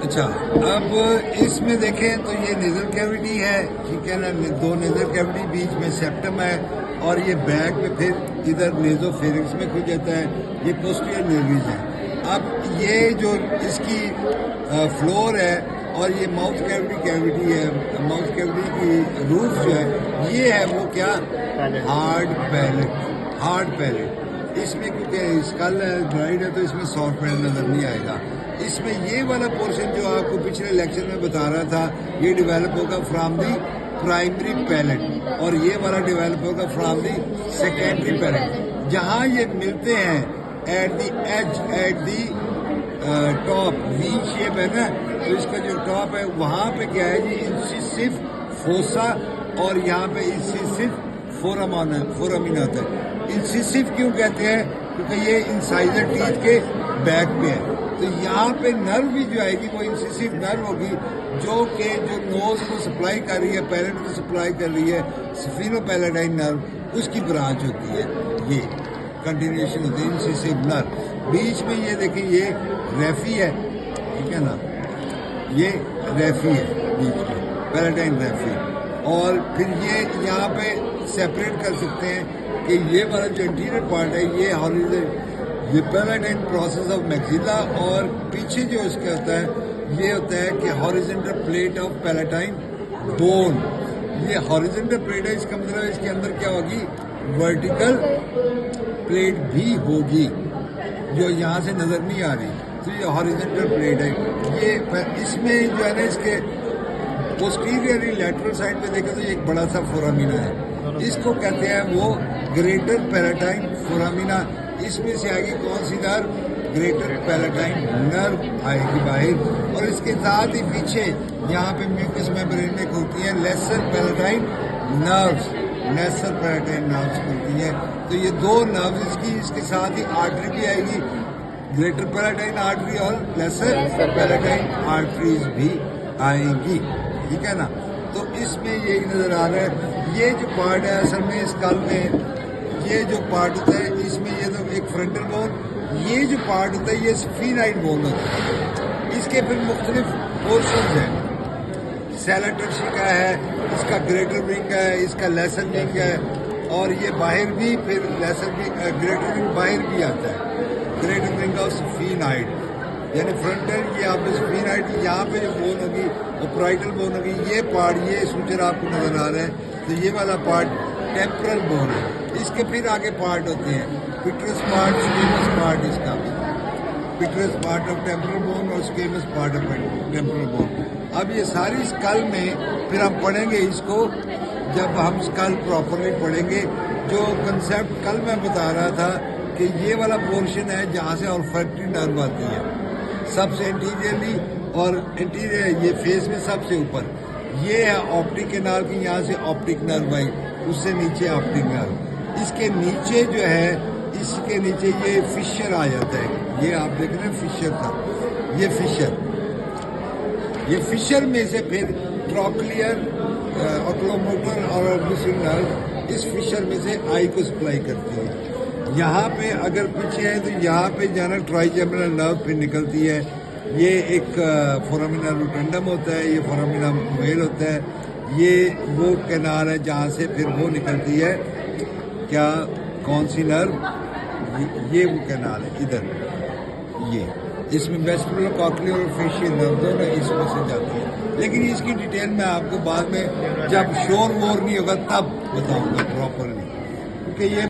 اچھا، اب اس میں دیکھیں تو یہ نیزل کیوٹی ہے، ٹھیک ہے نا، دو نیزل کیوٹی، بیچ میں سیپٹم ہے، اور یہ بیک میں پھر ادھر نیزو فیرنکس میں کھل جاتا ہے، یہ پوسٹیریئر نیوریز ہے۔ اب یہ جو اس کی فلور ہے اور یہ ماؤتھ کیوٹی ہے، ماؤتھ کیوٹی کی روف جو ہے، یہ ہے وہ کیا، ہارڈ پیلٹ۔ اس میں کیونکہ اسکل ہے، برائڈ ہے، تو اس میں سافٹ پیلٹ نظر نہیں آئے گا۔ اس میں یہ والا پورشن جو آپ کو پچھلے لیکچر میں بتا رہا تھا، یہ ڈیولپ ہوگا فرام دی پرائمری پیلٹ، اور یہ والا ڈیولپ ہوگا فرام دی سیکنڈری پیلٹ۔ جہاں یہ ملتے ہیں at the edge, at the top, V shape ہے نا، تو اس کا جو ٹاپ ہے وہاں پہ کیا ہے جی، انسیسو فوسا، اور یہاں پہ انسیسو فورامین ہوتا ہے۔ انسیسو کیوں کہتے ہیں؟ کیونکہ یہ انسائزر ٹیتھ کے بیک پہ ہے، تو یہاں پہ نرو بھی جو آئے گی وہ انسیسو نرو ہوگی، جو کہ جو نوز کو سپلائی کر رہی ہے، پیلٹ کو سپلائی کر رہی ہے، سفینو پیلاٹائن نرو، اس کی برانچ ہوتی ہے، یہ کنٹینیوشن ہوتی ہے انسیسو نرو۔ بیچ میں یہ دیکھیں، یہ ریفی ہے، ٹھیک ہے نا، یہ ریفی ہے بیچ میں، پیلاٹائن ریفی، اور پھر یہ یہاں پہ سیپریٹ کر سکتے ہیں کہ یہ والا جو انٹیریئر پارٹ ہے یہ ہاریزونٹل، یہ پیلاٹائن پروسیس آف میکسیلا، اور پیچھے جو اس کا ہوتا ہے یہ ہوتا ہے کہ ہاریزونٹل پلیٹ آف پیلاٹائن بون۔ یہ ہاریزونٹل پلیٹ ہے، اس کا مطلب اس کے اندر کیا ہوگی، ورٹیکل پلیٹ بھی ہوگی جو یہاں سے نظر نہیں آ رہی، تو یہ ہاریزونٹل پلیٹ ہے۔ یہ اس میں جو ہے نا، اس کے پوسٹیریئرلی لیٹرل سائڈ پہ دیکھیں تو یہ ایک بڑا سا فورامینہ ہے، اس کو کہتے ہیں وہ گریٹر پیلاٹائن فورامینہ۔ اس میں سے آئے گی کون سی نرو، گریٹر پیلاٹائن نرو آئے گی باہر، اور اس کے ساتھ ہی پیچھے یہاں پہ میوکس میمبرین میں کھلتی ہیں لیسر پیلاٹائن نروز، لیسر پیلاٹائن نروز کھلتی ہیں۔ تو یہ دو نروز کی، اس کے ساتھ ہی آرٹری بھی آئے گی، گریٹر پیلاٹائن آرٹری اور لیسر پیلاٹائن آرٹریز بھی آئیں گی، ٹھیک ہے نا۔ تو اس میں یہ نظر آ رہا ہے، یہ جو پارٹ ہے اصل میں اسکل میں یہ جو پارٹ ہوتا ہے، اس میں یہ تو ایک فرنٹل بون، یہ جو پارٹ ہوتا ہے یہ سفینائڈ بون ہوتا ہے۔ اس کے پھر مختلف پورشنز ہیں، سیلاٹرسی کا ہے، اس کا گریٹر ونگ ہے، اس کا لیسر ونگ ہے، اور یہ باہر بھی پھر لیسر بھی، گریٹر ونگ باہر بھی آتا ہے، گریٹر ونگ آف سفینائڈ، یعنی فرنٹل یہ آپ کو سفینائڈ، یہاں پہ جو بون ہوگی وہ پرائٹل بون ہوگی، یہ پارٹ، یہ سوچر آپ کو نظر آ رہا ہے، تو یہ والا پارٹ ٹیمپرل بون ہے۔ اس کے پھر آگے پارٹ ہوتے ہیں، پیٹرس پارٹ، اسکیمس پارٹ، اس کا petrous part of temporal bone اور squamous part of temporal bone. اب یہ ساری اسکل میں پھر ہم پڑھیں گے اس کو، جب ہم اسکل پراپرلی پڑھیں گے، جو کنسیپٹ کل میں بتا رہا تھا کہ یہ والا پورشن ہے جہاں سے olfactory نرو آتی ہے، سب سے انٹیریئرلی، اور انٹیریئر یہ فیس میں سب سے اوپر، یہ ہے آپٹک کینال کی، یہاں سے آپٹک نرو آئی، اس سے نیچے آپٹک نرو، اس کے نیچے جو ہے، اس کے نیچے یہ فشر آ جاتا ہے، یہ آپ دیکھ رہے ہیں فشر تھا، یہ فشر میں سے پھر ٹراکلیئر، اوکلوموٹر اور آربیسل نرو اس فشر میں سے آئی کو سپلائی کرتی ہے۔ یہاں پہ اگر پیچھے ہے تو یہاں پہ جانا ٹرائی جیمنل نرو پھر نکلتی ہے، یہ ایک فورامینہ روٹنڈم ہوتا ہے، یہ فورامینہ مویل ہوتا ہے، یہ وہ کینال ہے جہاں سے پھر وہ نکلتی ہے، کیا کون سی نرو، یہ وہ کینال ہے ادھر، یہ اس میں ویسٹیبولر کاکلیئر اور فیشیل نرو دونوں اس میں سے جاتی ہے، لیکن اس کی ڈیٹیل میں آپ کو بعد میں جب شور وور نہیں ہوگا تب بتاؤں گا پراپرلی، کیونکہ یہ